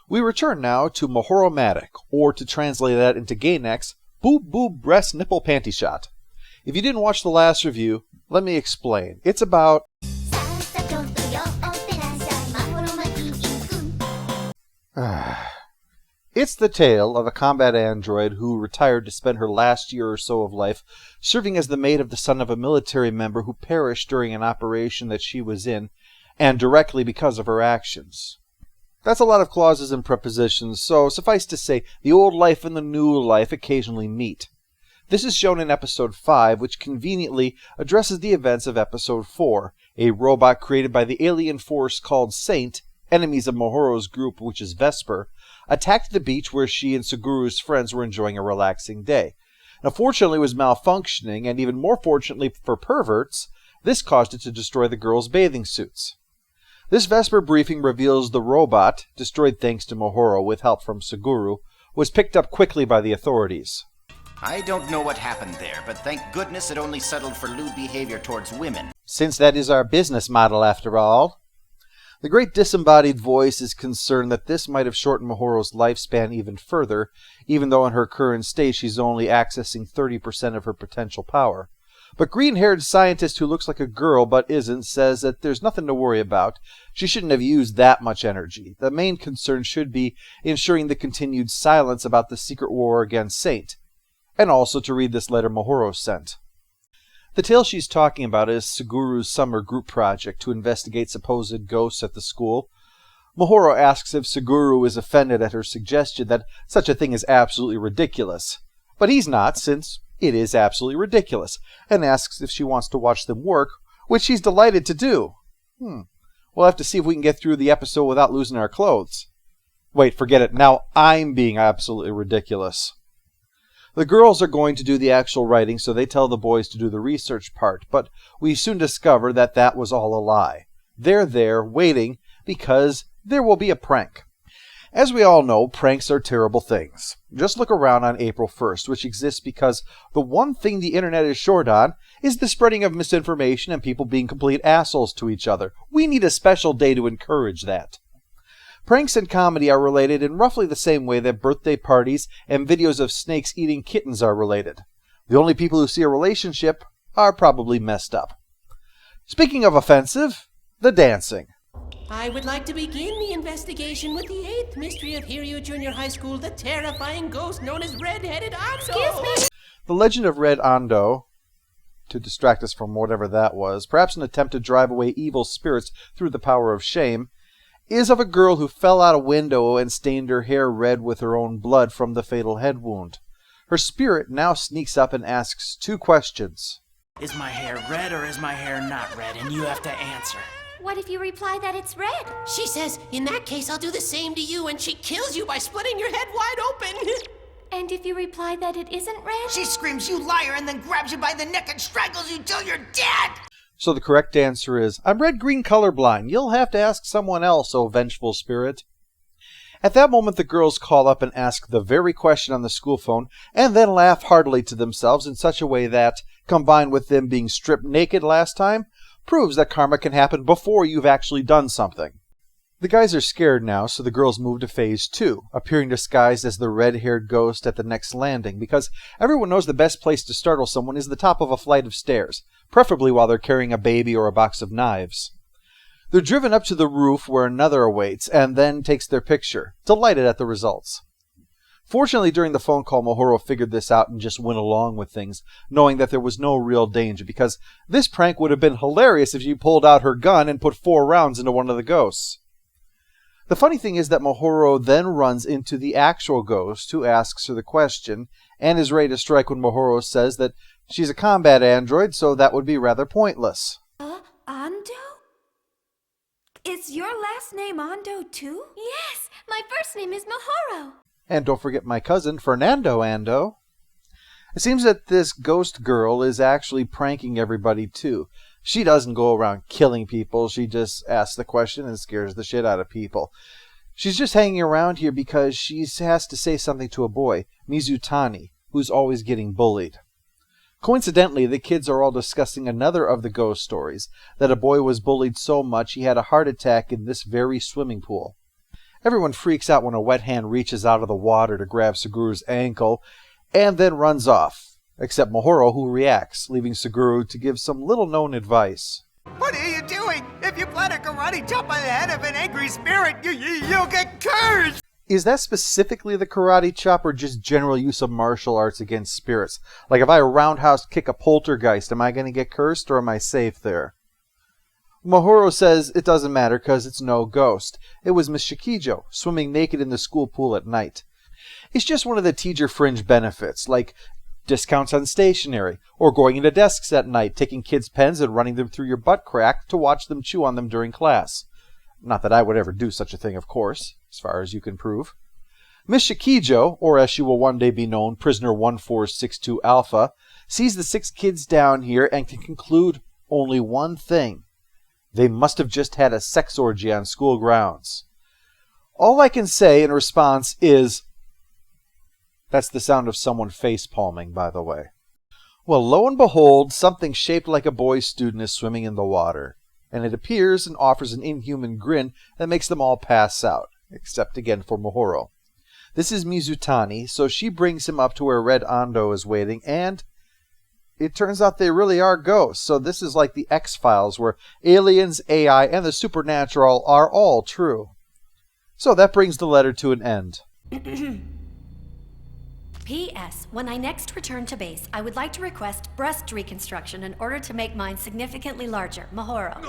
We return now to Mahoromatic, or to translate that into gay necks, boob boob breast nipple panty shot. If you didn't watch the last review, let me explain. It's about It's the tale of a combat android who retired to spend her last year or so of life serving as the maid of the son of a military member who perished during an operation that she was in, and directly because of her actions. That's a lot of clauses and prepositions, so suffice to say, the old life and the new life occasionally meet. This is shown in Episode 5, which conveniently addresses the events of Episode 4, a robot created by the alien force called Saint, enemies of Mahoro's group, which is Vesper, attacked the beach where she and Suguru's friends were enjoying a relaxing day. Now, fortunately, it was malfunctioning, and even more fortunately for perverts, this caused it to destroy the girls' bathing suits. This Vesper briefing reveals the robot, destroyed thanks to Mahoro with help from Suguru, was picked up quickly by the authorities. I don't know what happened there, but thank goodness it only settled for lewd behavior towards women. Since that is our business model, after all. The great disembodied voice is concerned that this might have shortened Mahoro's lifespan even further, even though in her current state she's only accessing 30% of her potential power. But green-haired scientist who looks like a girl but isn't says that there's nothing to worry about. She shouldn't have used that much energy. The main concern should be ensuring the continued silence about the secret war against Saint, and also to read this letter Mahoro sent. The tale she's talking about is Suguru's summer group project to investigate supposed ghosts at the school. Mahoro asks if Suguru is offended at her suggestion that such a thing is absolutely ridiculous. But he's not, since it is absolutely ridiculous, and asks if she wants to watch them work, which she's delighted to do. We'll have to see if we can get through the episode without losing our clothes. Wait, forget it. Now I'm being absolutely ridiculous. The girls are going to do the actual writing, so they tell the boys to do the research part, but we soon discover that that was all a lie. They're there, waiting, because there will be a prank. As we all know, pranks are terrible things. Just look around on April 1st, which exists because the one thing the internet is short on is the spreading of misinformation and people being complete assholes to each other. We need a special day to encourage that. Pranks and comedy are related in roughly the same way that birthday parties and videos of snakes eating kittens are related. The only people who see a relationship are probably messed up. Speaking of offensive, the dancing. I would like to begin the investigation with the 8th mystery of Hiryu Junior High School, the terrifying ghost known as Red-Headed Ando. Excuse me? The legend of Red Ando, to distract us from whatever that was, perhaps an attempt to drive away evil spirits through the power of shame, is of a girl who fell out a window and stained her hair red with her own blood from the fatal head wound. Her spirit now sneaks up and asks 2 questions. Is my hair red or is my hair not red? And you have to answer. What if you reply that it's red? She says, in that case, I'll do the same to you, and she kills you by splitting your head wide open. And if you reply that it isn't red? She screams, "You liar," and then grabs you by the neck and strangles you till you're dead! So the correct answer is, I'm red-green colorblind. You'll have to ask someone else, O vengeful spirit. At that moment, the girls call up and ask the very question on the school phone, and then laugh heartily to themselves in such a way that, combined with them being stripped naked last time, proves that karma can happen before you've actually done something. The guys are scared now, so the girls move to Phase 2, appearing disguised as the red-haired ghost at the next landing, because everyone knows the best place to startle someone is the top of a flight of stairs, preferably while they're carrying a baby or a box of knives. They're driven up to the roof where another awaits, and then takes their picture, delighted at the results. Fortunately, during the phone call, Mahoro figured this out and just went along with things, knowing that there was no real danger, because this prank would have been hilarious if she pulled out her gun and put 4 rounds into one of the ghosts. The funny thing is that Mahoro then runs into the actual ghost, who asks her the question, and is ready to strike when Mahoro says that she's a combat android, so that would be rather pointless. Ando? Is your last name Ando too? Yes, my first name is Mahoro. And don't forget my cousin, Fernando Ando. It seems that this ghost girl is actually pranking everybody too. She doesn't go around killing people, she just asks the question and scares the shit out of people. She's just hanging around here because she has to say something to a boy, Mizutani, who's always getting bullied. Coincidentally, the kids are all discussing another of the ghost stories, that a boy was bullied so much he had a heart attack in this very swimming pool. Everyone freaks out when a wet hand reaches out of the water to grab Suguru's ankle and then runs off, except Mahoro, who reacts, leaving Suguru to give some little-known advice. What are you doing? If you plant a karate chop on the head of an angry spirit, you'll get cursed! Is that specifically the karate chop or just general use of martial arts against spirits? Like if I roundhouse kick a poltergeist, am I going to get cursed or am I safe there? Mahoro says it doesn't matter because it's no ghost. It was Miss Shikijo, swimming naked in the school pool at night. It's just one of the teacher fringe benefits, like discounts on stationery, or going into desks at night, taking kids' pens and running them through your butt crack to watch them chew on them during class. Not that I would ever do such a thing, of course, as far as you can prove. Miss Shikijo, or as she will one day be known, Prisoner 1462 Alpha, sees the 6 kids down here and can conclude only one thing. They must have just had a sex orgy on school grounds. All I can say in response is... That's the sound of someone face-palming, by the way. Well, lo and behold, something shaped like a boy student is swimming in the water, and it appears and offers an inhuman grin that makes them all pass out, except again for Mahoro. This is Mizutani, so she brings him up to where Red Ando is waiting, and it turns out they really are ghosts, so this is like the X-Files, where aliens, AI, and the supernatural are all true. So that brings the letter to an end. P.S. When I next return to base, I would like to request breast reconstruction in order to make mine significantly larger. Mahoro.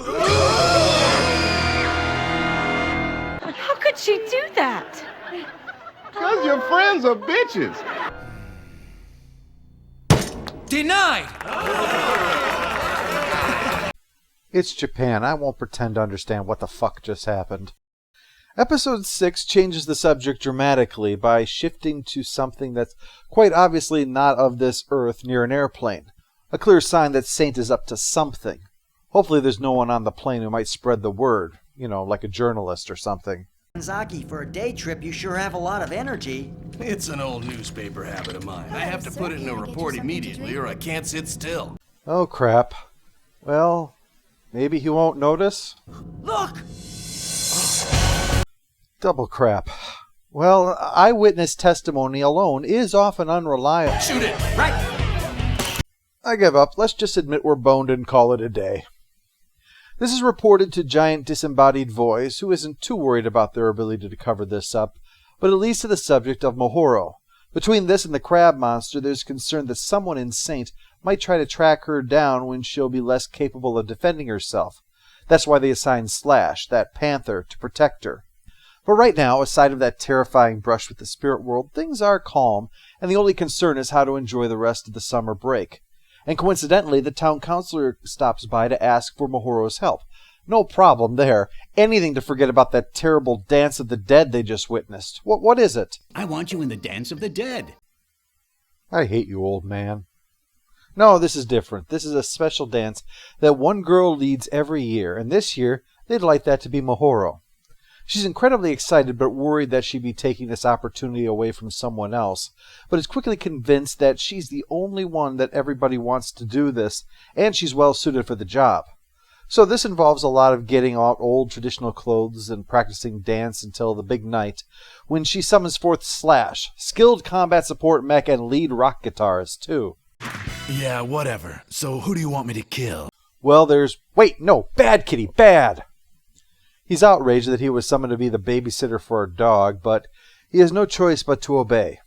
How could she do that? Because your friends are bitches. Denied! It's Japan. I won't pretend to understand what the fuck just happened. Episode 6 changes the subject dramatically by shifting to something that's quite obviously not of this earth near an airplane. A clear sign that Saint is up to something. Hopefully there's no one on the plane who might spread the word. You know, like a journalist or something. Zaki, for a day trip, you sure have a lot of energy. It's an old newspaper habit of mine. I have to put it in a report immediately or I can't sit still. Oh crap. Well, maybe he won't notice? Look! Double crap. Well, eyewitness testimony alone is often unreliable. Shoot it! Right! I give up. Let's just admit we're boned and call it a day. This is reported to Giant Disembodied Voice, who isn't too worried about their ability to cover this up, but it leads to the subject of Mahoro. Between this and the crab monster, there's concern that someone in Saint might try to track her down when she'll be less capable of defending herself. That's why they assigned Slash, that panther, to protect her. But right now, aside of that terrifying brush with the spirit world, things are calm, and the only concern is how to enjoy the rest of the summer break. And coincidentally, the town councilor stops by to ask for Mahoro's help. No problem there. Anything to forget about that terrible dance of the dead they just witnessed. What is it? I want you in the dance of the dead. I hate you, old man. No, this is different. This is a special dance that one girl leads every year, and this year they'd like that to be Mahoro. She's incredibly excited but worried that she'd be taking this opportunity away from someone else, but is quickly convinced that she's the only one that everybody wants to do this, and she's well suited for the job. So this involves a lot of getting out old traditional clothes and practicing dance until the big night, when she summons forth Slash, skilled combat support mech and lead rock guitarist, too. Yeah, whatever. So who do you want me to kill? Well, wait, no, bad kitty, bad! He's outraged that he was summoned to be the babysitter for a dog, but he has no choice but to obey.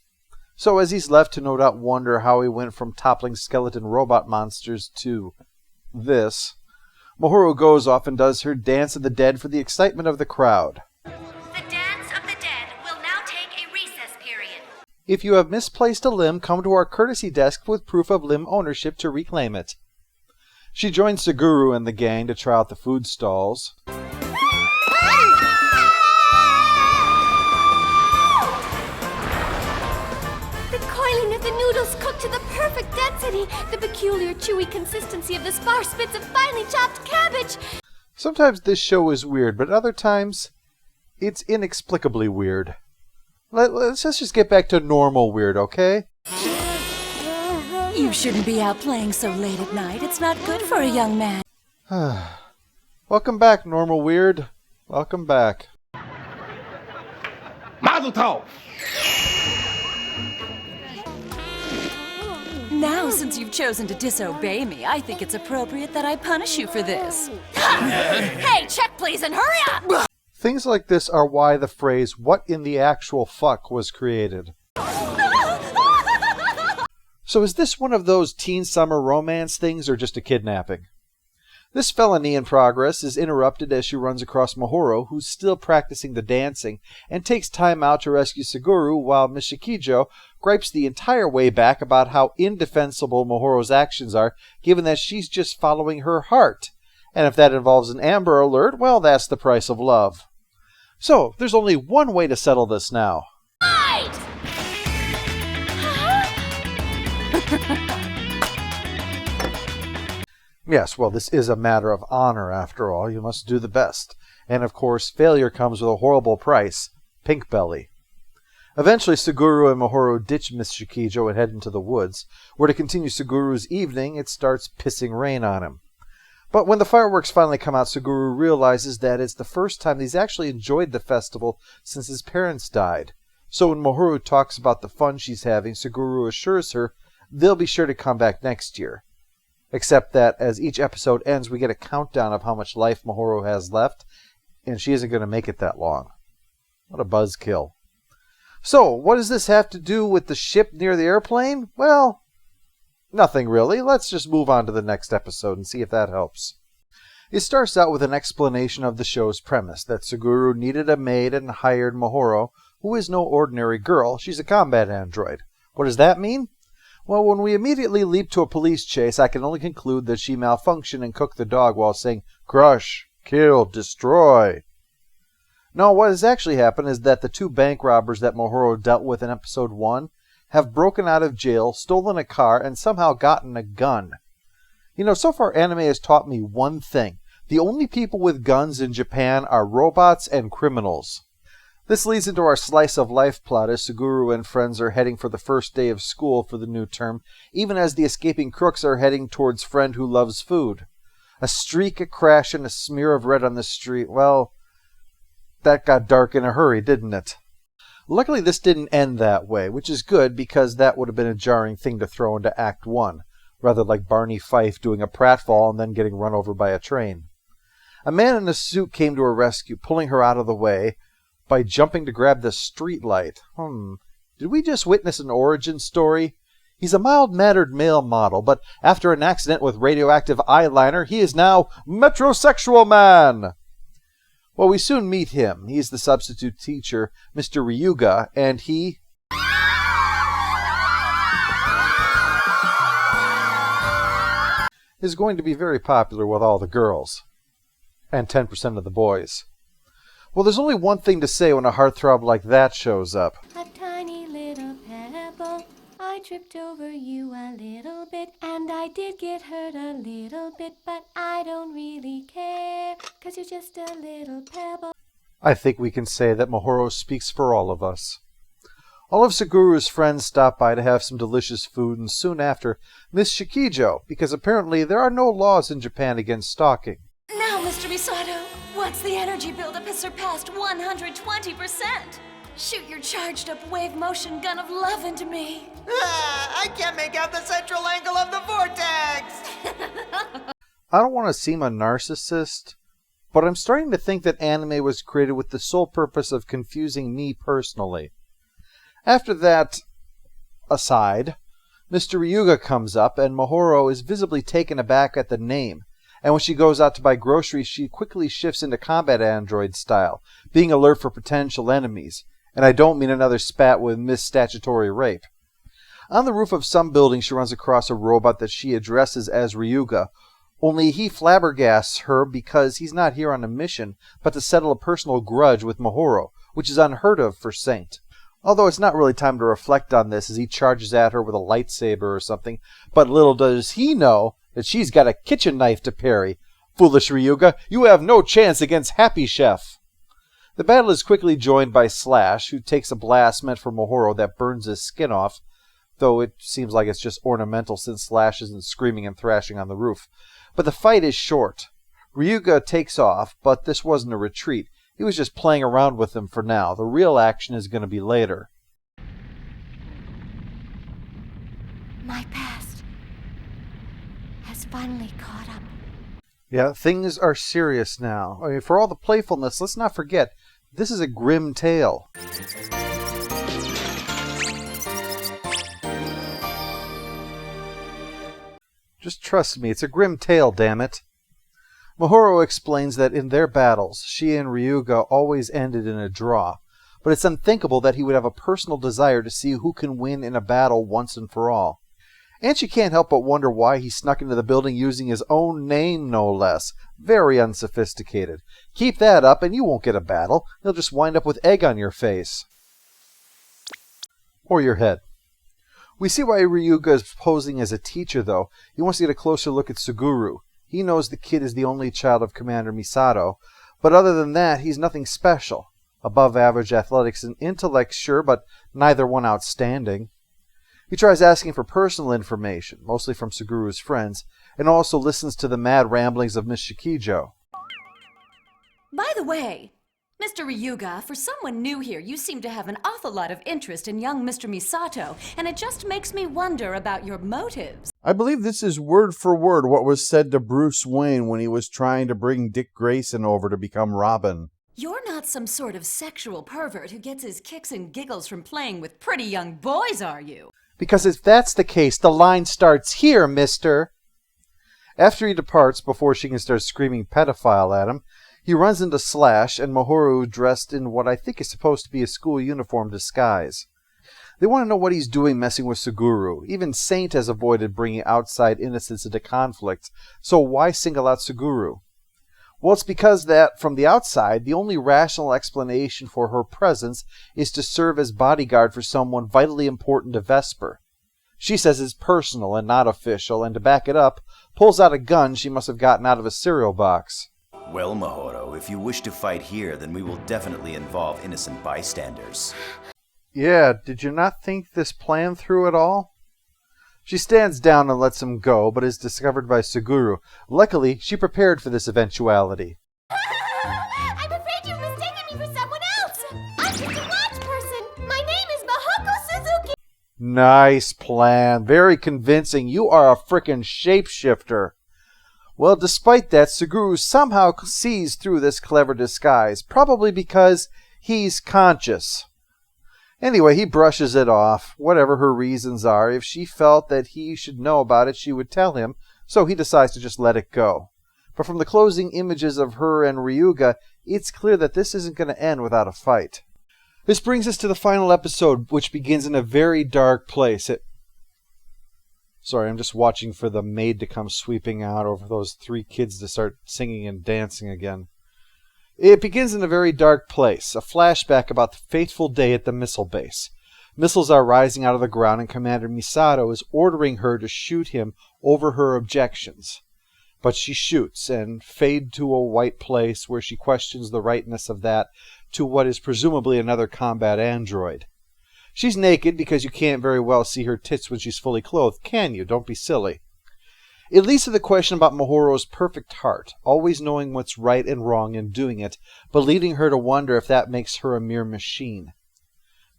So as he's left to no doubt wonder how he went from toppling skeleton robot monsters to this, Mahoro goes off and does her Dance of the Dead for the excitement of the crowd. The Dance of the Dead will now take a recess period. If you have misplaced a limb, come to our courtesy desk with proof of limb ownership to reclaim it. She joins Suguru and the gang to try out the food stalls. The noodles cooked to the perfect density, the peculiar chewy consistency of the sparse bits of finely chopped cabbage. Sometimes this show is weird, but other times it's inexplicably weird. Let's just get back to normal weird, okay? You shouldn't be out playing so late at night. It's not good for a young man. Welcome back, normal weird. Welcome back. Mazel tov! Now, since you've chosen to disobey me, I think it's appropriate that I punish you for this. Hey, check please and hurry up! Things like this are why the phrase, "what in the actual fuck," was created. So is this one of those teen summer romance things or just a kidnapping? This felony in progress is interrupted as she runs across Mahoro, who's still practicing the dancing, and takes time out to rescue Suguru while Miss Shikijo gripes the entire way back about how indefensible Mahoro's actions are, given that she's just following her heart. And if that involves an Amber Alert, well, that's the price of love. So, there's only one way to settle this now. Yes, well, this is a matter of honor, after all. You must do the best. And, of course, failure comes with a horrible price. Pink belly. Eventually, Suguru and Mahoro ditch Miss Shikijo and head into the woods, where to continue Suguru's evening, it starts pissing rain on him. But when the fireworks finally come out, Suguru realizes that it's the first time he's actually enjoyed the festival since his parents died. So when Mahoro talks about the fun she's having, Suguru assures her they'll be sure to come back next year. Except that as each episode ends, we get a countdown of how much life Mahoro has left, and she isn't going to make it that long. What a buzzkill. So, what does this have to do with the ship near the airplane? Well, nothing really. Let's just move on to the next episode and see if that helps. It starts out with an explanation of the show's premise, that Suguru needed a maid and hired Mahoro, who is no ordinary girl. She's a combat android. What does that mean? Well, when we immediately leap to a police chase, I can only conclude that she malfunctioned and cooked the dog while saying, "Crush, kill, destroy." No, what has actually happened is that the two bank robbers that Mahoro dealt with in episode 1 have broken out of jail, stolen a car, and somehow gotten a gun. You know, so far anime has taught me one thing. The only people with guns in Japan are robots and criminals. This leads into our slice of life plot as Suguru and friends are heading for the first day of school for the new term, even as the escaping crooks are heading towards friend who loves food. A streak, a crash, and a smear of red on the street. Well, that got dark in a hurry, didn't it? Luckily, this didn't end that way, which is good because that would have been a jarring thing to throw into Act 1, rather like Barney Fife doing a pratfall and then getting run over by a train. A man in a suit came to her rescue, pulling her out of the way by jumping to grab the street light. Did we just witness an origin story? He's a mild-mannered male model, but after an accident with radioactive eyeliner, he is now Metrosexual Man! Well, we soon meet him. He's the substitute teacher, Mr. Ryuga, and he is going to be very popular with all the girls. And 10% of the boys. Well, there's only one thing to say when a heartthrob like that shows up. A tiny little pebble, I tripped over you a little bit, and I did get hurt a little bit, but I don't really care, 'cause you're just a little pebble. I think we can say that Mahoro speaks for all of us. All of Suguru's friends stop by to have some delicious food, and soon after, Miss Shikijo, because apparently there are no laws in Japan against stalking. Now, Mr. Misato, once the energy buildup has surpassed 120%, shoot your charged up wave motion gun of love into me. I can't make out the central angle of the vortex! I don't want to seem a narcissist, but I'm starting to think that anime was created with the sole purpose of confusing me personally. After that aside, Mr. Ryuga comes up, and Mahoro is visibly taken aback at the name. And when she goes out to buy groceries, she quickly shifts into combat android style, being alert for potential enemies. And I don't mean another spat with Miss Statutory Rape. On the roof of some building, she runs across a robot that she addresses as Ryuga, only he flabbergasts her because he's not here on a mission, but to settle a personal grudge with Mahoro, which is unheard of for Saint. Although it's not really time to reflect on this as he charges at her with a lightsaber or something, but little does he know that she's got a kitchen knife to parry. Foolish Ryuga, you have no chance against Happy Chef. The battle is quickly joined by Slash, who takes a blast meant for Mahoro that burns his skin off, though it seems like it's just ornamental since Slash isn't screaming and thrashing on the roof. But the fight is short. Ryuga takes off, but this wasn't a retreat. He was just playing around with them for now. The real action is going to be later. My past has finally caught up. Yeah, things are serious now. I mean, for all the playfulness, let's not forget, this is a grim tale. Just trust me, it's a grim tale, damn it. Mahoro explains that in their battles, she and Ryuga always ended in a draw, but it's unthinkable that he would have a personal desire to see who can win in a battle once and for all. And she can't help but wonder why he snuck into the building using his own name, no less. Very unsophisticated. Keep that up and you won't get a battle. You'll just wind up with egg on your face. Or your head. We see why Ryuga is posing as a teacher, though. He wants to get a closer look at Suguru. He knows the kid is the only child of Commander Misato, but other than that, he's nothing special. Above average athletics and intellect, sure, but neither one outstanding. He tries asking for personal information, mostly from Suguru's friends, and also listens to the mad ramblings of Miss Shikijo. By the way, Mr. Ryuga, for someone new here, you seem to have an awful lot of interest in young Mr. Misato, and it just makes me wonder about your motives. I believe this is word for word what was said to Bruce Wayne when he was trying to bring Dick Grayson over to become Robin. You're not some sort of sexual pervert who gets his kicks and giggles from playing with pretty young boys, are you? Because if that's the case, the line starts here, mister. After he departs, before she can start screaming pedophile at him, he runs into Slash and Mahoro dressed in what I think is supposed to be a school uniform disguise. They want to know what he's doing messing with Suguru. Even Saint has avoided bringing outside innocents into conflicts, so why single out Suguru? Well, it's because that, from the outside, the only rational explanation for her presence is to serve as bodyguard for someone vitally important to Vesper. She says it's personal and not official, and to back it up, pulls out a gun she must have gotten out of a cereal box. Well, Mahoro, if you wish to fight here, then we will definitely involve innocent bystanders. Yeah, did you not think this plan through at all? She stands down and lets him go, but is discovered by Suguru. Luckily, she prepared for this eventuality. I'm afraid you've mistaken me for someone else. I'm just a watch person. My name is Mahoko Suzuki. Nice plan. Very convincing. You are a frickin' shapeshifter. Well, despite that, Suguru somehow sees through this clever disguise, probably because he's conscious. Anyway, he brushes it off. Whatever her reasons are, if she felt that he should know about it, she would tell him, so he decides to just let it go. But from the closing images of her and Ryuga, it's clear that this isn't going to end without a fight. This brings us to the final episode, which begins in a very dark place. Sorry, I'm just watching for the maid to come sweeping out, or for those three kids to start singing and dancing again. It begins in a very dark place, a flashback about the fateful day at the missile base. Missiles are rising out of the ground, and Commander Misato is ordering her to shoot him over her objections. But she shoots, and fade to a white place where she questions the rightness of that to what is presumably another combat android. She's naked because you can't very well see her tits when she's fully clothed, can you? Don't be silly. It leads to the question about Mahoro's perfect heart, always knowing what's right and wrong and doing it, but leading her to wonder if that makes her a mere machine.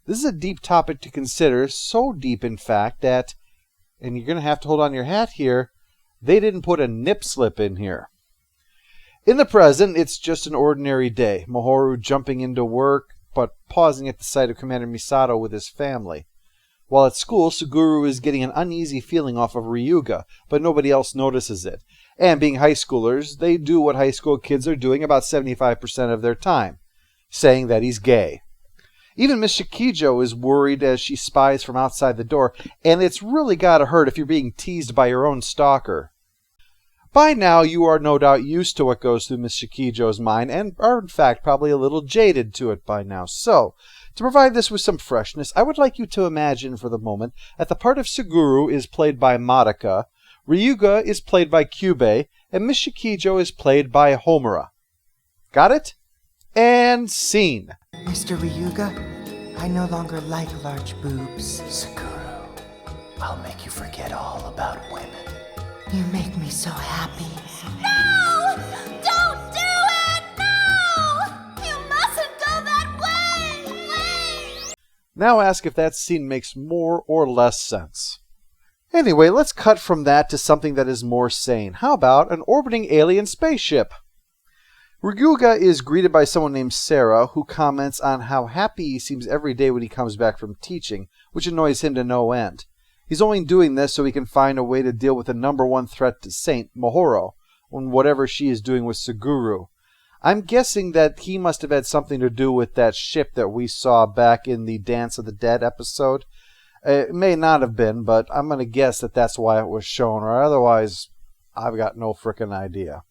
This is a deep topic to consider, so deep in fact that, and you're going to have to hold on your hat here, they didn't put a nip slip in here. In the present, it's just an ordinary day, Mahoro jumping into work, but pausing at the sight of Commander Misato with his family. While at school, Suguru is getting an uneasy feeling off of Ryuga, but nobody else notices it. And being high schoolers, they do what high school kids are doing about 75% of their time, saying that he's gay. Even Miss Shikijo is worried as she spies from outside the door, and it's really gotta hurt if you're being teased by your own stalker. By now, you are no doubt used to what goes through Miss Shikijo's mind, and are in fact probably a little jaded to it by now. So, to provide this with some freshness, I would like you to imagine for the moment that the part of Suguru is played by Madoka, Ryuga is played by Kyubei, and Miss Shikijo is played by Homura. Got it? And scene. Mr. Ryuga, I no longer like large boobs. Suguru, I'll make you forget all about women. You make me so happy. No! Don't do it! No! You Now ask if that scene makes more or less sense. Anyway, let's cut from that to something that is more sane. How about an orbiting alien spaceship? Ryuga is greeted by someone named Sarah, who comments on how happy he seems every day when he comes back from teaching, which annoys him to no end. He's only doing this so he can find a way to deal with the number one threat to Saint, Mahoro, and whatever she is doing with Suguru. I'm guessing that he must have had something to do with that ship that we saw back in the Dance of the Dead episode. It may not have been, but I'm going to guess that that's why it was shown, or otherwise I've got no frickin' idea.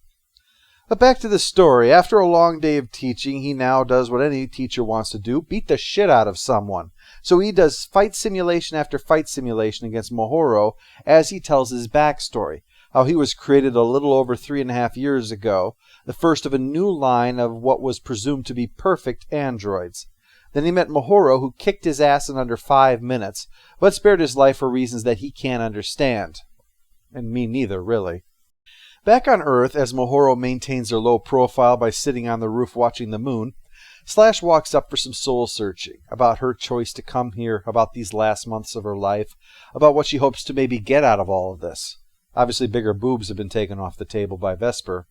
But back to the story. After a long day of teaching, he now does what any teacher wants to do, beat the shit out of someone. So he does fight simulation after fight simulation against Mahoro as he tells his backstory, how he was created a little over 3.5 years ago, the first of a new line of what was presumed to be perfect androids. Then he met Mahoro, who kicked his ass in under 5 minutes, but spared his life for reasons that he can't understand. And me neither, really. Back on Earth, as Mahoro maintains her low profile by sitting on the roof watching the moon, Slash walks up for some soul-searching, about her choice to come here, about these last months of her life, about what she hopes to maybe get out of all of this. Obviously, bigger boobs have been taken off the table by Vesper.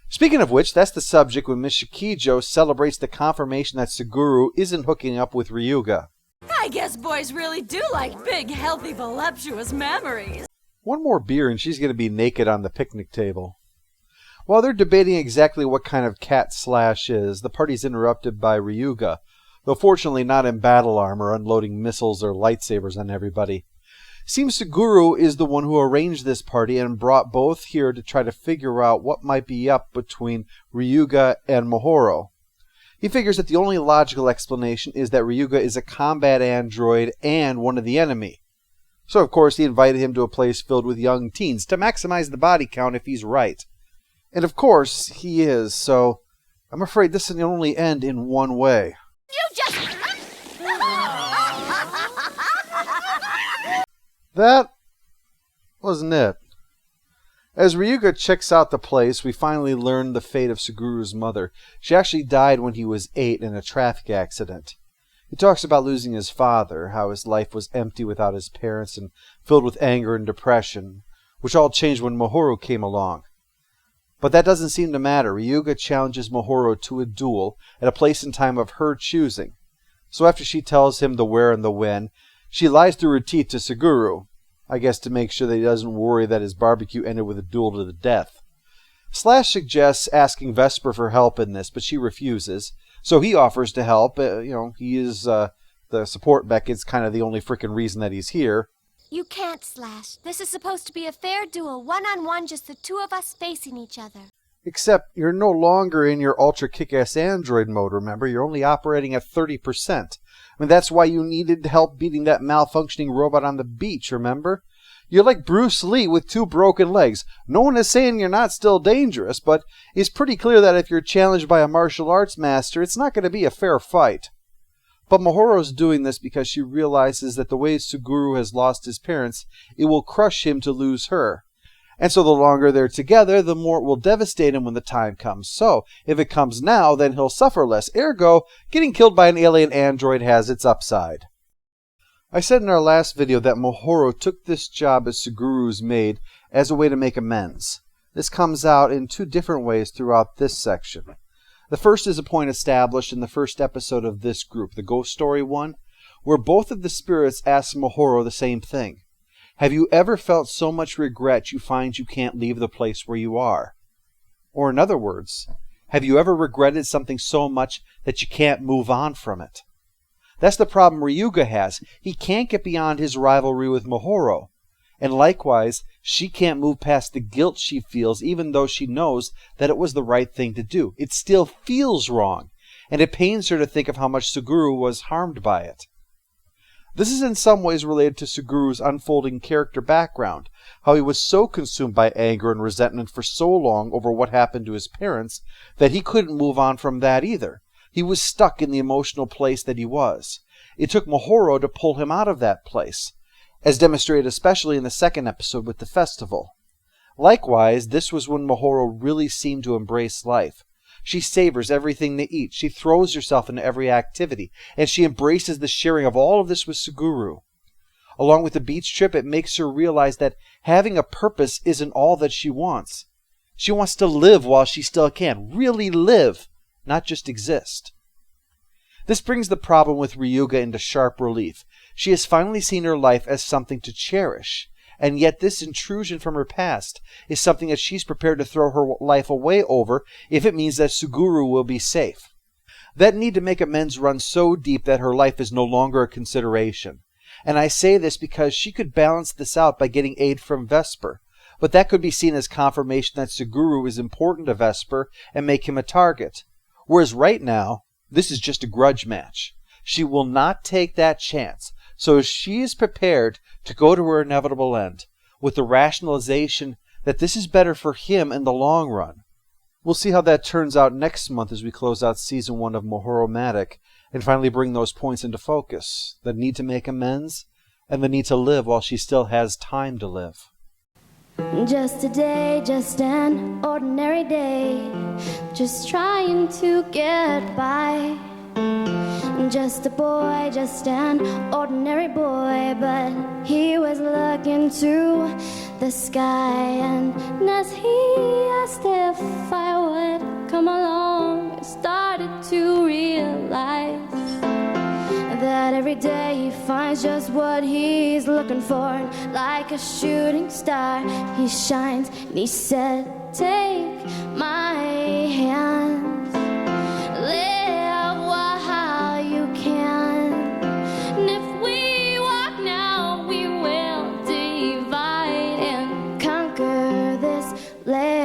Speaking of which, that's the subject when Miss Shikijo celebrates the confirmation that Suguru isn't hooking up with Ryuga. I guess boys really do like big, healthy, voluptuous memories. One more beer and she's going to be naked on the picnic table. While they're debating exactly what kind of cat Slash is, the party's interrupted by Ryuga, though fortunately not in battle armor, unloading missiles or lightsabers on everybody. Seems Suguru is the one who arranged this party and brought both here to try to figure out what might be up between Ryuga and Mahoro. He figures that the only logical explanation is that Ryuga is a combat android and one of the enemy. So of course he invited him to a place filled with young teens to maximize the body count if he's right. And of course he is, so I'm afraid this can only end in one way. You just... That wasn't it. As Ryuga checks out the place, we finally learn the fate of Suguru's mother. She actually died when he was 8 in a traffic accident. He talks about losing his father, how his life was empty without his parents and filled with anger and depression, which all changed when Mahoro came along. But that doesn't seem to matter. Ryuga challenges Mahoro to a duel at a place and time of her choosing. So after she tells him the where and the when, she lies through her teeth to Suguru, I guess to make sure that he doesn't worry that his barbecue ended with a duel to the death. Slash suggests asking Vesper for help in this, but she refuses. So he offers to help. He is the support mech. It's kind of the only freaking reason that he's here. You can't, Slash. This is supposed to be a fair duel, one-on-one, just the two of us facing each other. Except you're no longer in your ultra kick-ass android mode, remember? You're only operating at 30%. I mean, that's why you needed help beating that malfunctioning robot on the beach, remember? You're like Bruce Lee with 2 broken legs. No one is saying you're not still dangerous, but it's pretty clear that if you're challenged by a martial arts master, it's not going to be a fair fight. But Mahoro's doing this because she realizes that the way Suguru has lost his parents, it will crush him to lose her. And so the longer they're together, the more it will devastate him when the time comes. So, if it comes now, then he'll suffer less. Ergo, getting killed by an alien android has its upside. I said in our last video that Mahoro took this job as Suguru's maid as a way to make amends. This comes out in 2 different ways throughout this section. The first is a point established in the first episode of this group, the Ghost Story one, where both of the spirits ask Mahoro the same thing. Have you ever felt so much regret you find you can't leave the place where you are? Or in other words, have you ever regretted something so much that you can't move on from it? That's the problem Ryuga has. He can't get beyond his rivalry with Mahoro. And likewise, she can't move past the guilt she feels even though she knows that it was the right thing to do. It still feels wrong, and it pains her to think of how much Suguru was harmed by it. This is in some ways related to Suguru's unfolding character background, how he was so consumed by anger and resentment for so long over what happened to his parents that he couldn't move on from that either. He was stuck in the emotional place that he was. It took Mahoro to pull him out of that place, as demonstrated especially in the second episode with the festival. Likewise, this was when Mahoro really seemed to embrace life. She savors everything they eat. She throws herself into every activity, and she embraces the sharing of all of this with Suguru. Along with the beach trip, it makes her realize that having a purpose isn't all that she wants. She wants to live while she still can. Really live, not just exist. This brings the problem with Ryuga into sharp relief. She has finally seen her life as something to cherish, and yet this intrusion from her past is something that she's prepared to throw her life away over if it means that Suguru will be safe. That need to make amends runs so deep that her life is no longer a consideration. And I say this because she could balance this out by getting aid from Vesper, but that could be seen as confirmation that Suguru is important to Vesper and make him a target. Whereas right now, this is just a grudge match. She will not take that chance, so she is prepared to go to her inevitable end, with the rationalization that this is better for him in the long run. We'll see how that turns out next month as we close out Season 1 of Mahoromatic, and finally bring those points into focus, the need to make amends, and the need to live while she still has time to live. Just a day, just an ordinary day, just trying to get by. Just a boy, just an ordinary boy, but he was looking to the sky. And as he asked if I would come along, I started to realize that every day he finds just what he's looking for. And like a shooting star, he shines, and he said, take my hand, live while you can. And if we walk now, we will divide and conquer this land.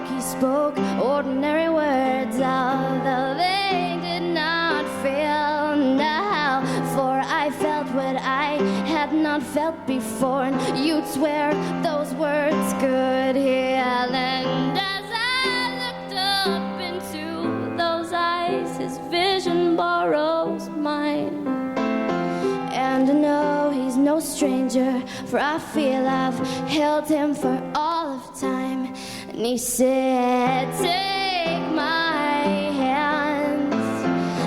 He spoke ordinary words, although they did not feel now. For I felt what I had not felt before, and you'd swear those words could heal. And as I looked up into those eyes, his vision borrows mine. And I know he's no stranger, for I feel I've held him for all of time. And he said, take my hands,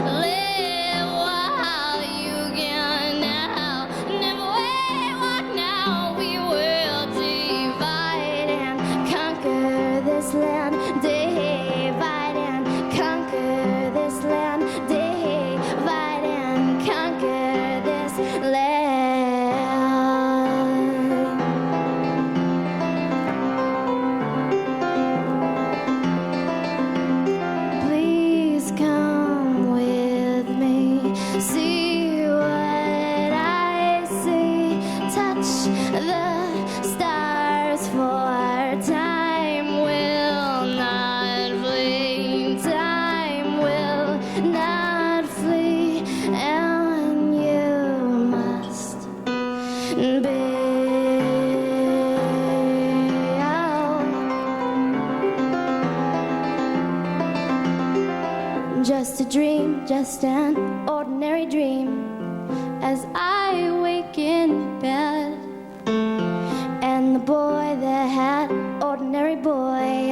live while you can now. And if we walk now, we will divide and conquer this land. Divide and conquer this land. Divide and conquer this land. Just a dream, just an ordinary dream, as I wake in bed. And the boy that had ordinary boy,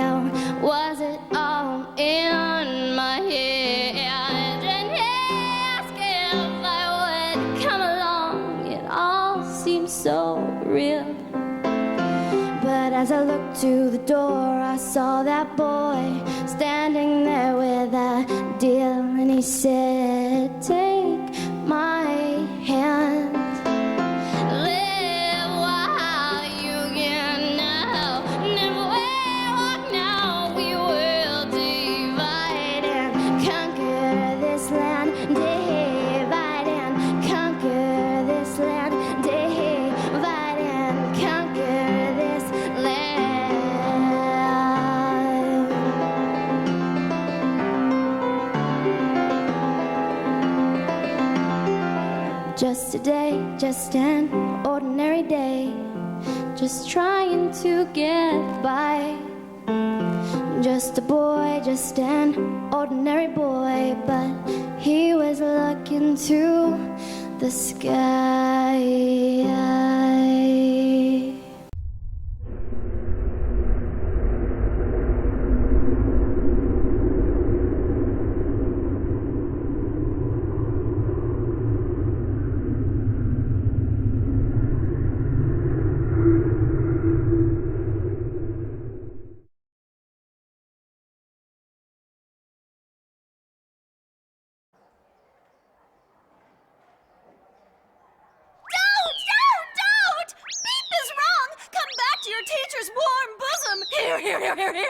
was it all in my head? And he asked if I would come along. It all seemed so real. But as I looked to the door, I saw that boy standing there with a deal. And he said, take my hand, live while you can now. And if we walk now, we will divide and conquer this land. Divide and conquer this land. Divide and conquer this land. Just a day, just an ordinary day, just trying to get by. Just a boy, just an ordinary boy, but he was looking to the sky. Don't! Beep is wrong! Come back to your teacher's warm bosom! Here, here, here, here, here!